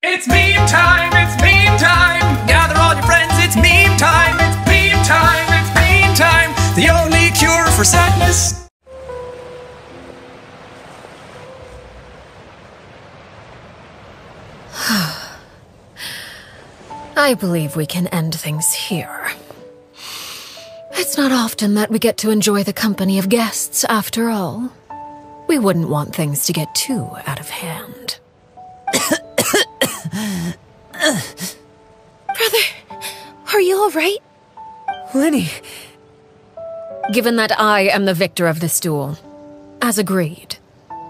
It's meme time, it's meme time. Gather all your friends, it's meme time. It's meme time, it's meme time. The only cure for sadness. I believe we can end things here. It's not often that we get to enjoy the company of guests, after all. We wouldn't want things to get too out of hand. Brother, are you all right? Lenny! Given that I am the victor of this duel, as agreed,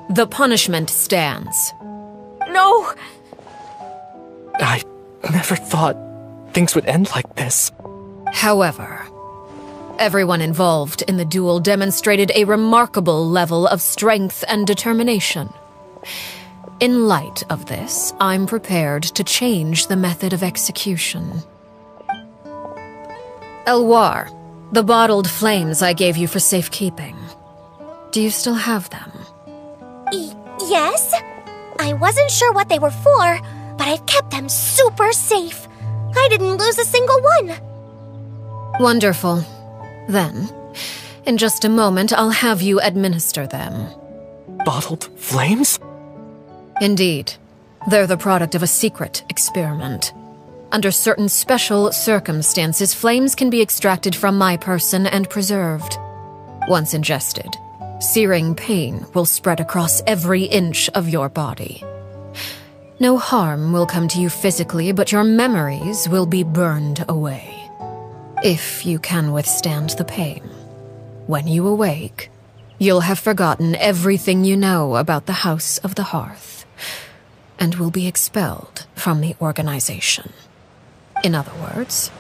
the punishment stands. No! I never thought things would end like this. However, everyone involved in the duel demonstrated a remarkable level of strength and determination. In light of this, I'm prepared to change the method of execution. Elwar, the bottled flames I gave you for safekeeping. Do you still have them? Yes? I wasn't sure what they were for, but I've kept them super safe. I didn't lose a single one. Wonderful. Then, in just a moment, I'll have you administer them. Bottled flames? Indeed. They're the product of a secret experiment. Under certain special circumstances, flames can be extracted from my person and preserved. Once ingested, searing pain will spread across every inch of your body. No harm will come to you physically, but your memories will be burned away. If you can withstand the pain. When you awake, you'll have forgotten everything you know about the House of the Hearth, and will be expelled from the organization. In other words,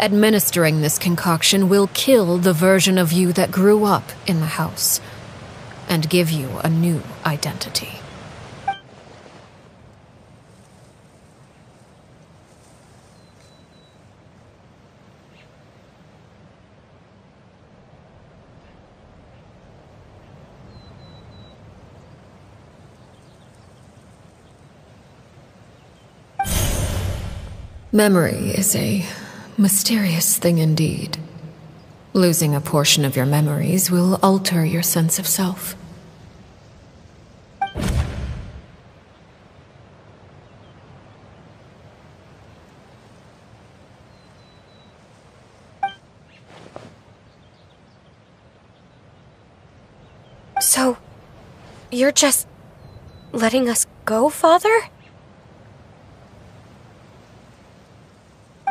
administering this concoction will kill the version of you that grew up in the house, and give you a new identity. Memory is a mysterious thing indeed. Losing a portion of your memories will alter your sense of self. So, you're just letting us go, Father?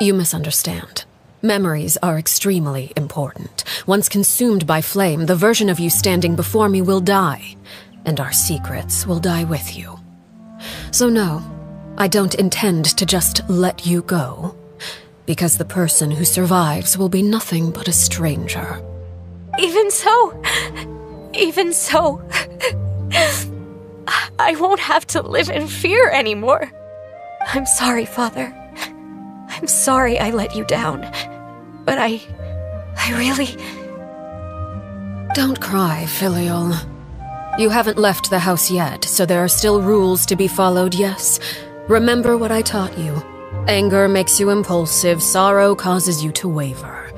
You misunderstand. Memories are extremely important. Once consumed by flame, the version of you standing before me will die, and our secrets will die with you. So no, I don't intend to just let you go, because the person who survives will be nothing but a stranger. Even so, I won't have to live in fear anymore. I'm sorry, Father. I'm sorry I let you down, but I really... Don't cry, Filial. You haven't left the house yet, so there are still rules to be followed, yes? Remember what I taught you. Anger makes you impulsive, sorrow causes you to waver.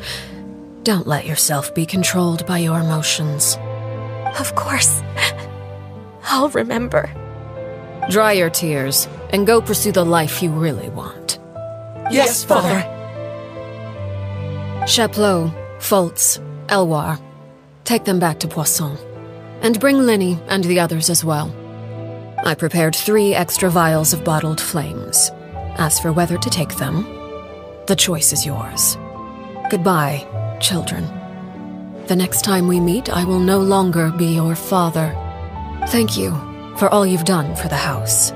Don't let yourself be controlled by your emotions. Of course. I'll remember. Dry your tears, and go pursue the life you really want. Yes, Father. Chaplot, Foltz, Elwar. Take them back to Poisson. And bring Lenny and the others as well. I prepared 3 extra vials of bottled flames. As for whether to take them, the choice is yours. Goodbye, children. The next time we meet, I will no longer be your father. Thank you for all you've done for the house.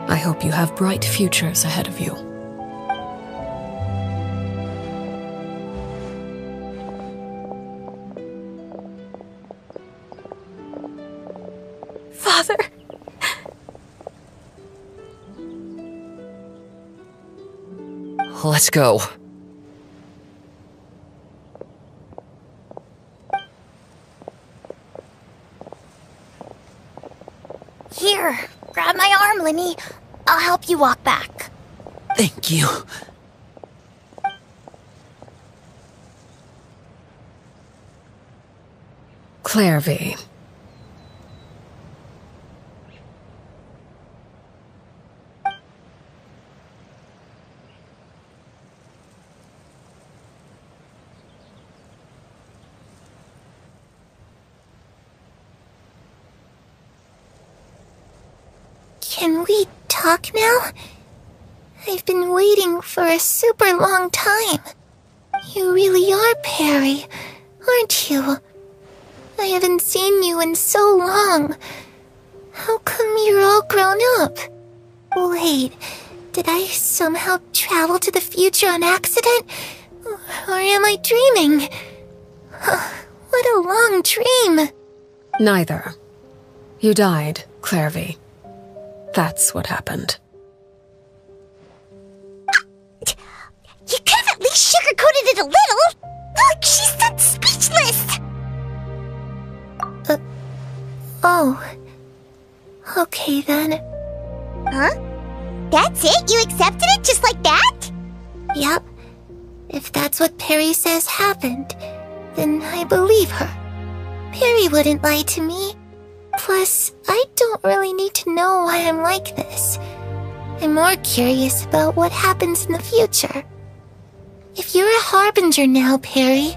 I hope you have bright futures ahead of you. Father! Let's go. Here, grab my arm, Lenny. I'll help you walk back. Thank you. Clairvy. Can we talk now? I've been waiting for a super long time. You really are Perry, aren't you? I haven't seen you in so long. How come you're all grown up? Wait, did I somehow travel to the future on accident? Or am I dreaming? What a long dream. Neither. You died, Clairvy. That's what happened. You could have at least sugarcoated it a little. Look, she's done speechless. Oh. Okay then. Huh? That's it? You accepted it just like that? Yep. If that's what Perry says happened, then I believe her. Perry wouldn't lie to me. Plus, I don't really need to know why I'm like this. I'm more curious about what happens in the future. If you're a harbinger now, Perry,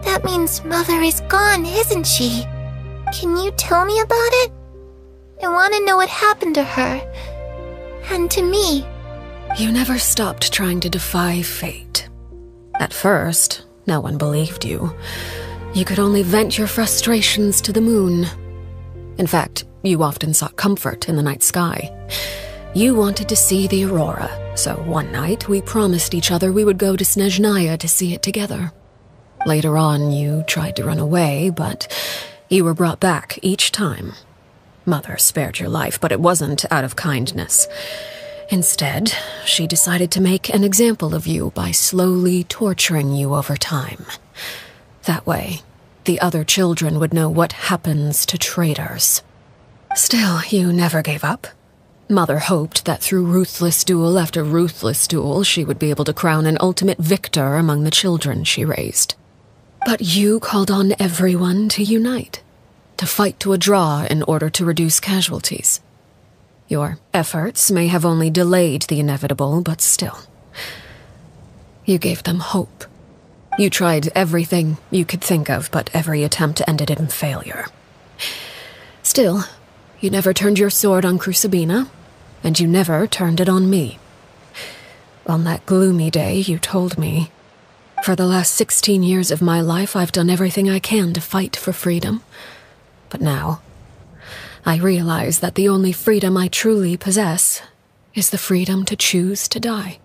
that means Mother is gone, isn't she? Can you tell me about it? I want to know what happened to her. And to me. You never stopped trying to defy fate. At first, no one believed you. You could only vent your frustrations to the moon. In fact, you often sought comfort in the night sky. You wanted to see the aurora, so one night we promised each other we would go to Snezhnaya to see it together. Later on, you tried to run away, but you were brought back each time. Mother spared your life, but it wasn't out of kindness. Instead, she decided to make an example of you by slowly torturing you over time. That way, the other children would know what happens to traitors. Still, you never gave up. Mother hoped that through ruthless duel after ruthless duel, she would be able to crown an ultimate victor among the children she raised. But you called on everyone to unite, to fight to a draw in order to reduce casualties. Your efforts may have only delayed the inevitable, but still. You gave them hope. You tried everything you could think of, but every attempt ended in failure. Still, you never turned your sword on Crucibina, and you never turned it on me. On that gloomy day, you told me, "For the last 16 years of my life, I've done everything I can to fight for freedom. But now, I realize that the only freedom I truly possess is the freedom to choose to die."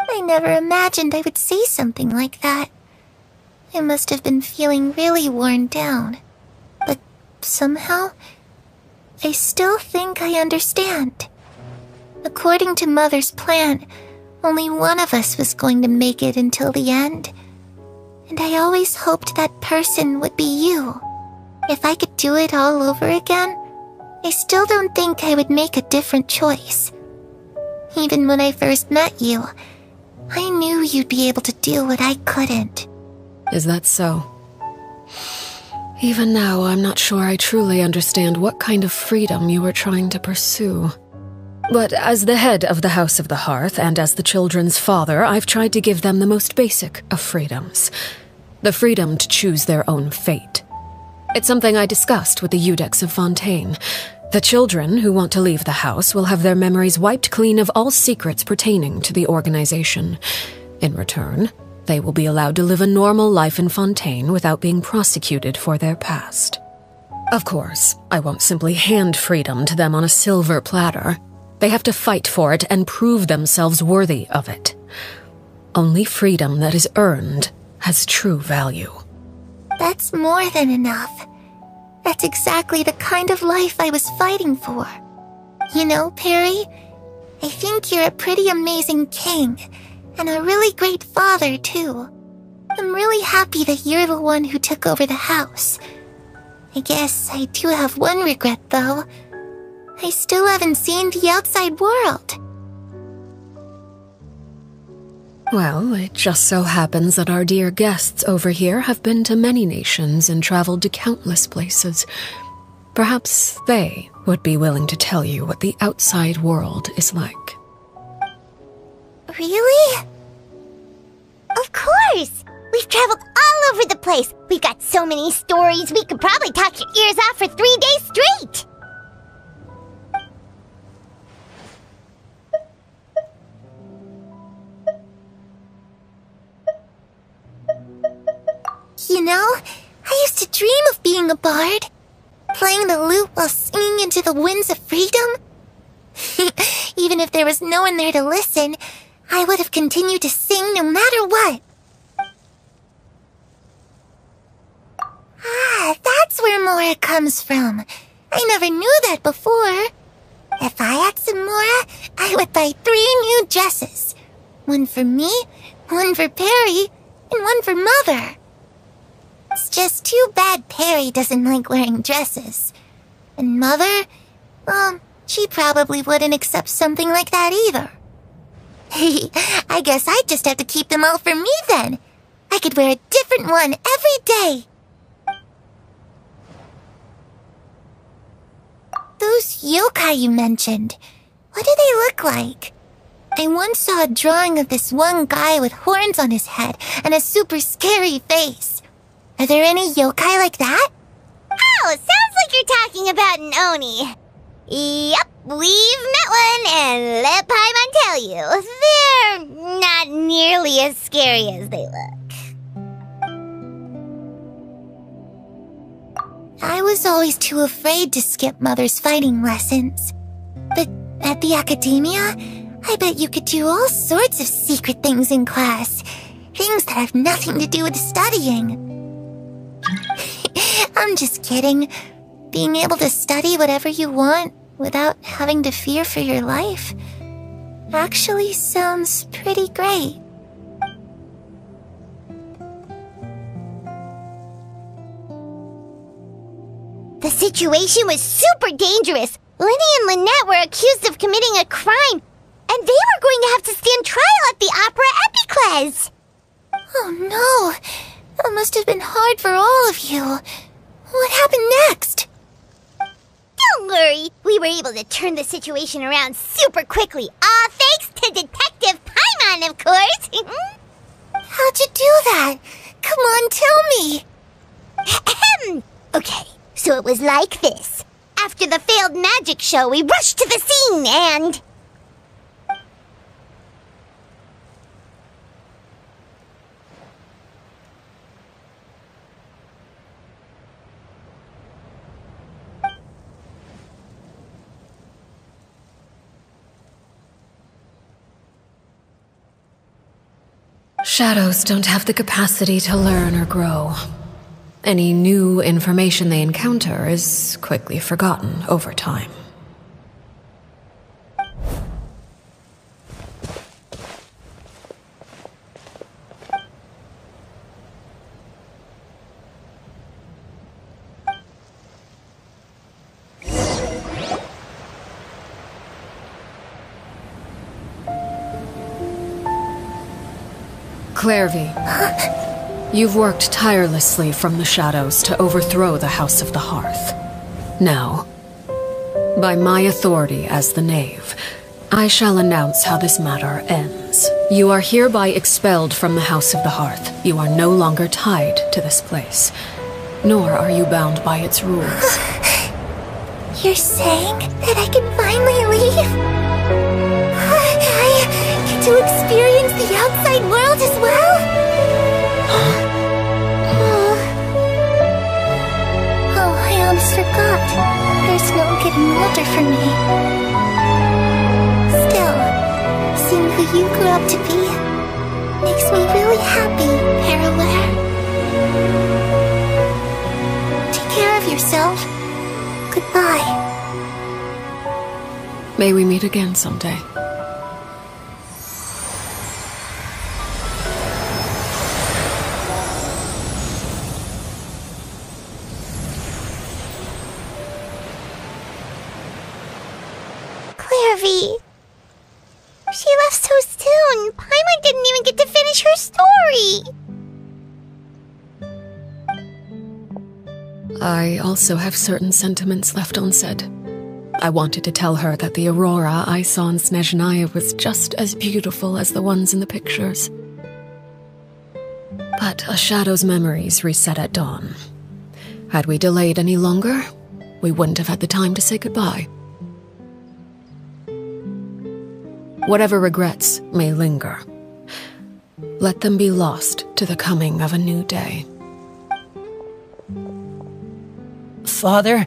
I never imagined I would say something like that. I must have been feeling really worn down. But somehow, I still think I understand. According to Mother's plan, only one of us was going to make it until the end. And I always hoped that person would be you. If I could do it all over again, I still don't think I would make a different choice. Even when I first met you, I knew you'd be able to do what I couldn't. Is that so? Even now, I'm not sure I truly understand what kind of freedom you were trying to pursue. But as the head of the House of the Hearth and as the children's father, I've tried to give them the most basic of freedoms. The freedom to choose their own fate. It's something I discussed with the Eudex of Fontaine. The children who want to leave the house will have their memories wiped clean of all secrets pertaining to the organization. In return, they will be allowed to live a normal life in Fontaine without being prosecuted for their past. Of course, I won't simply hand freedom to them on a silver platter. They have to fight for it and prove themselves worthy of it. Only freedom that is earned has true value. That's more than enough. That's exactly the kind of life I was fighting for. You know, Perry, I think you're a pretty amazing king, and a really great father, too. I'm really happy that you're the one who took over the house. I guess I do have one regret, though. I still haven't seen the outside world. Well, it just so happens that our dear guests over here have been to many nations and traveled to countless places. Perhaps they would be willing to tell you what the outside world is like. Really? Of course! We've traveled all over the place. We've got so many stories, we could probably talk your ears off for 3 days straight! You know, I used to dream of being a bard. Playing the lute while singing into the winds of freedom. Even if there was no one there to listen, I would have continued to sing no matter what. Ah, that's where Mora comes from. I never knew that before. If I had some Mora, I would buy 3 new dresses. One for me, one for Perry, and one for Mother. It's just too bad Perry doesn't like wearing dresses. And Mother, well, she probably wouldn't accept something like that either. I guess I'd just have to keep them all for me then. I could wear a different one every day. Those yokai you mentioned, what do they look like? I once saw a drawing of this one guy with horns on his head and a super scary face. Are there any yokai like that? Oh, sounds like you're talking about an Oni. Yep, we've met one, and let Paimon tell you, they're not nearly as scary as they look. I was always too afraid to skip Mother's fighting lessons. But at the academia, I bet you could do all sorts of secret things in class. Things that have nothing to do with studying. I'm just kidding. Being able to study whatever you want without having to fear for your life actually sounds pretty great. The situation was super dangerous. Lenny and Lynette were accused of committing a crime, and they were going to have to stand trial at the Opera Epicles. Oh no! That must have been hard for all of you. What happened next? Don't worry. We were able to turn the situation around super quickly. All thanks to Detective Paimon, of course. How'd you do that? Come on, tell me. Okay, so it was like this. After the failed magic show, we rushed to the scene and... Shadows don't have the capacity to learn or grow. Any new information they encounter is quickly forgotten over time. Clairvy, you've worked tirelessly from the shadows to overthrow the House of the Hearth. Now, by my authority as the Knave, I shall announce how this matter ends. You are hereby expelled from the House of the Hearth. You are no longer tied to this place, nor are you bound by its rules. You're saying that I can finally leave? I get to experience the outside world as well? Oh, I almost forgot. There's no getting older for me. Still, seeing who you grew up to be makes me really happy, Parallel. Take care of yourself. Goodbye. May we meet again someday. Clairvy. She left so soon. Paimon didn't even get to sorry. I also have certain sentiments left unsaid. I wanted to tell her that the aurora I saw in Snezhnaya was just as beautiful as the ones in the pictures. But a shadow's memories reset at dawn. Had we delayed any longer, we wouldn't have had the time to say goodbye. Whatever regrets may linger, let them be lost to the coming of a new day. Father?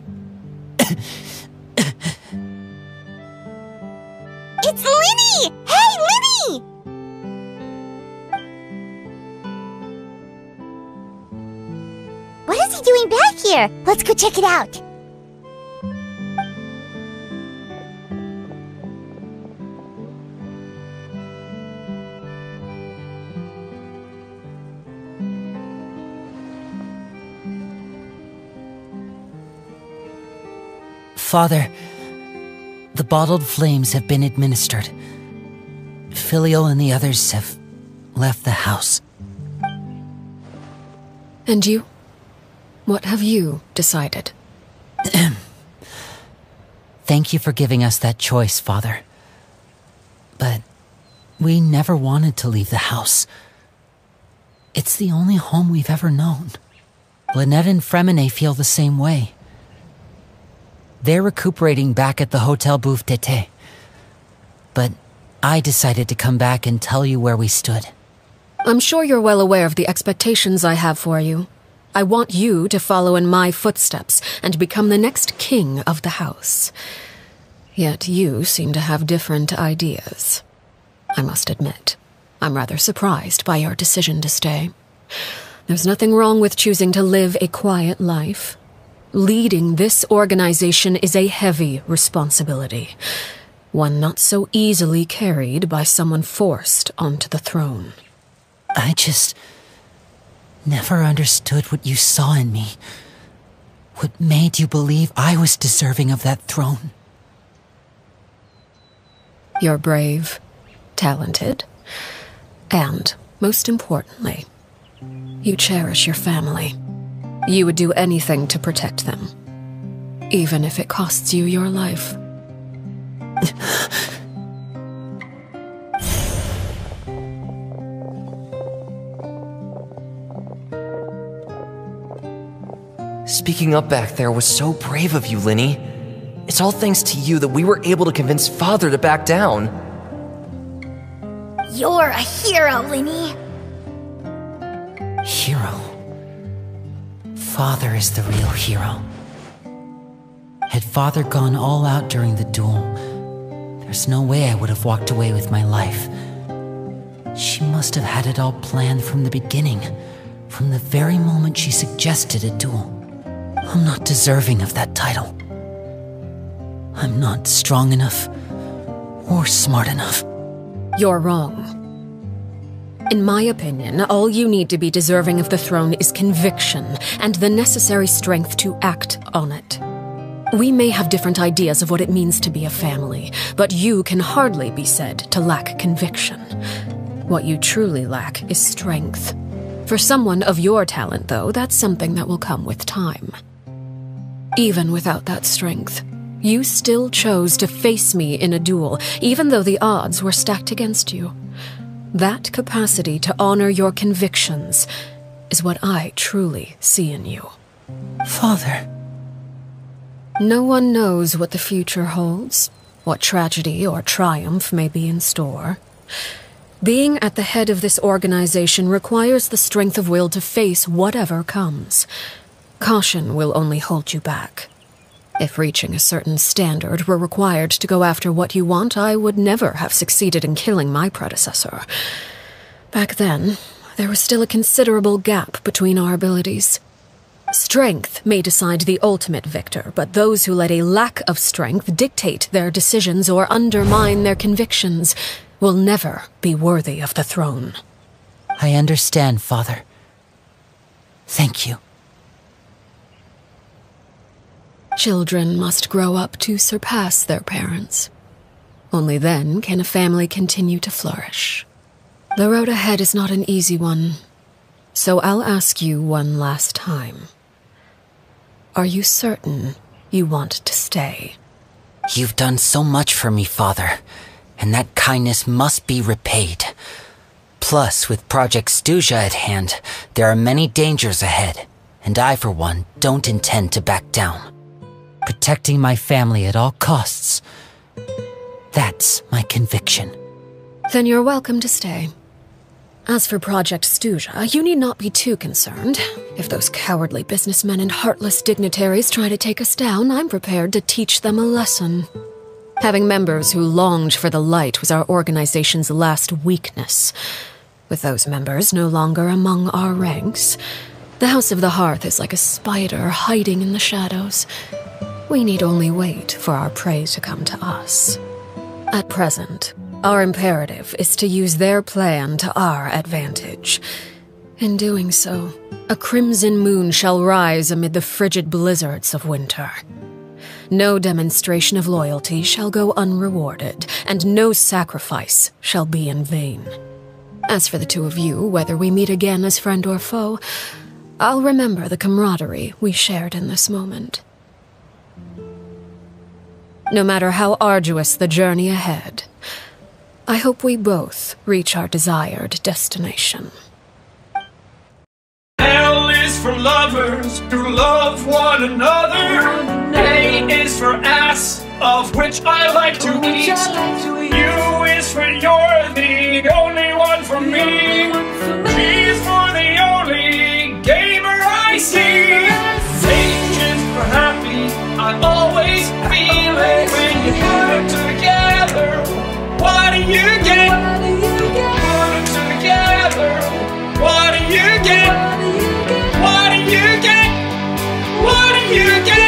It's Linny! Hey, Linny! What is he doing back here? Let's go check it out. Father, the bottled flames have been administered. Filio and the others have left the house. And you? What have you decided? Thank you for giving us that choice, Father. But we never wanted to leave the house. It's the only home we've ever known. Lynette and Fremine feel the same way. They're recuperating back at the Hotel Bouffe d'été. But I decided to come back and tell you where we stood. I'm sure you're well aware of the expectations I have for you. I want you to follow in my footsteps and become the next king of the house. Yet you seem to have different ideas. I must admit, I'm rather surprised by your decision to stay. There's nothing wrong with choosing to live a quiet life. Leading this organization is a heavy responsibility, one not so easily carried by someone forced onto the throne. I just never understood what you saw in me. What made you believe I was deserving of that throne? You're brave, talented, and, most importantly, you cherish your family. You would do anything to protect them, even if it costs you your life. Speaking up back there was so brave of you, Linny. It's all thanks to you that we were able to convince Father to back down. You're a hero, Linny. Hero? Father is the real hero. Had Father gone all out during the duel, there's no way I would have walked away with my life. She must have had it all planned from the beginning, from the very moment she suggested a duel. I'm not deserving of that title. I'm not strong enough or smart enough. You're wrong. In my opinion, all you need to be deserving of the throne is conviction and the necessary strength to act on it. We may have different ideas of what it means to be a family, but you can hardly be said to lack conviction. What you truly lack is strength. For someone of your talent, though, that's something that will come with time. Even without that strength, you still chose to face me in a duel, even though the odds were stacked against you. That capacity to honor your convictions is what I truly see in you. Father. No one knows what the future holds, what tragedy or triumph may be in store. Being at the head of this organization requires the strength of will to face whatever comes. Caution will only hold you back. If reaching a certain standard were required to go after what you want, I would never have succeeded in killing my predecessor. Back then, there was still a considerable gap between our abilities. Strength may decide the ultimate victor, but those who let a lack of strength dictate their decisions or undermine their convictions will never be worthy of the throne. I understand, Father. Thank you. Children must grow up to surpass their parents. Only then can a family continue to flourish. The road ahead is not an easy one, so I'll ask you one last time. Are you certain you want to stay? You've done so much for me, Father, and that kindness must be repaid. Plus, with Project Stuja at hand, there are many dangers ahead, and I, for one, don't intend to back down. Protecting my family at all costs. That's my conviction. Then you're welcome to stay. As for Project Stuja, you need not be too concerned. If those cowardly businessmen and heartless dignitaries try to take us down, I'm prepared to teach them a lesson. Having members who longed for the light was our organization's last weakness. With those members no longer among our ranks, the House of the Hearth is like a spider hiding in the shadows. We need only wait for our prey to come to us. At present, our imperative is to use their plan to our advantage. In doing so, a crimson moon shall rise amid the frigid blizzards of winter. No demonstration of loyalty shall go unrewarded, and no sacrifice shall be in vain. As for the two of you, whether we meet again as friend or foe, I'll remember the camaraderie we shared in this moment. No matter how arduous the journey ahead, I hope we both reach our desired destination. L is for lovers who love one another. A is for ass, of which I like to eat. U is for you're the only one for me. G is for the only gamer I see. H is for happy, I always feel it when you put it together. What do you get? Put it together. What do you get? What do you get? What do you get?